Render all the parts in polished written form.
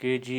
KG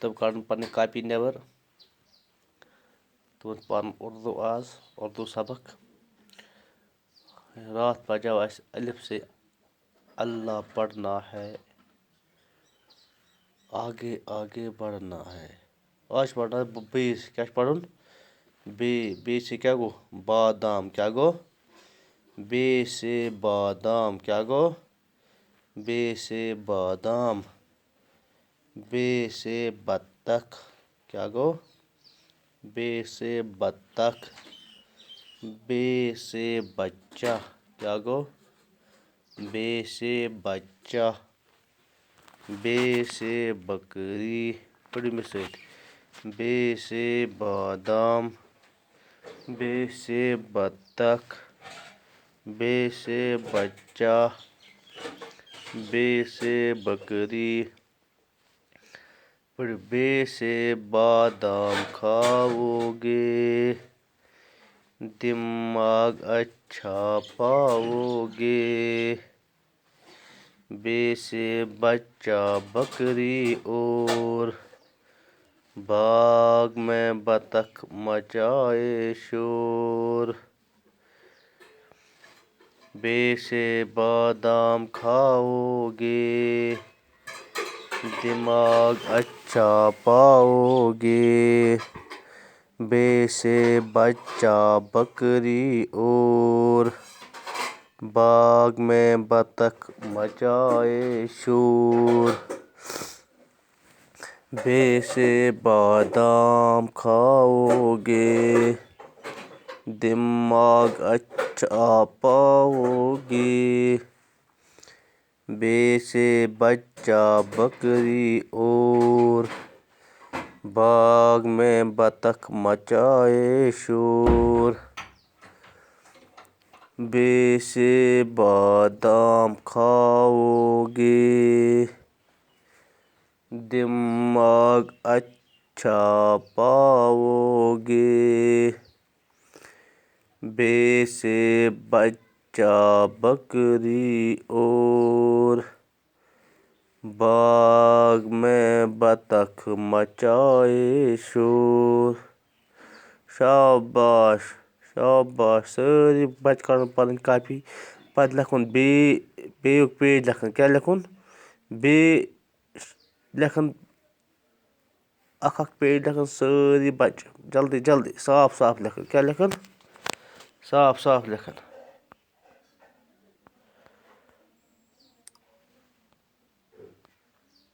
تِم کَڑن پنٕنۍ copy نٮ۪بر تِمن پَرُن اردوٗ سبق راتھ پَجاو اَسہِ الف سے اللہ پڑھنا ہے آگے آگے بڑھنا ہے. آز چھِ پَرُن بیٚیِس کیٛاہ چھُ پَرُن بیٚیہِ سے کیٛاہ گوٚو بادام کیٛاہ گوٚو بیٚیہِ سے بادام کیٛاہ گوٚو بیٚیہِ سے بادام بیٚیہِ سے بطخ کیٛاہ گوٚو بیٚیہِ سے بطخ بیٚیہِ سے بچہ کیٛاہ گوٚو بیٚیہِ سے بچہ بیٚیہِ سے بکری پٔرِو مےٚ سۭتۍ بیٚیہِ سے بادام بیٚیہِ سے بطخ بیٚیہِ سے بچہ بیٚیہِ سے بکری پٔرِو بیٚیہِ سے بادام کھاووگے دماغ اچھا پاووگے بیٚیہِ سے بچہ بکری اور باغ میں بطخ مچائے شور بیٚیہِ سے بادام کھاووگے دماغ اچھا پاووگے بیٚیہِ سے بچہ بکری اور باغ میں بطخ مچائے شور بیٚیہِ سے بادام کھاووگے دماغ اچھا پاووگے بیٚیہِ سے بچہ بکری اور باغ میں بطخ مچائے شور بیٚیہِ سے بادام کھاووگے دماغ اچھا پاووگے بیٚیہِ سے بچہ بکری اور باغ میں بطخ مچائے شور. شاباش شاباش سٲری بچہِ کَڑن پَنٕنۍ کاپی پَتہٕ لیکھُن بیٚیُک پیج لیکھُن کیٛاہ لیکھُن بیٚیہِ لیکھن اکھ پیج لیکھن سٲری بچہِ جلدی جلدی صاف صاف لیکھن کیٛاہ لیکھن صاف صاف لیکھن.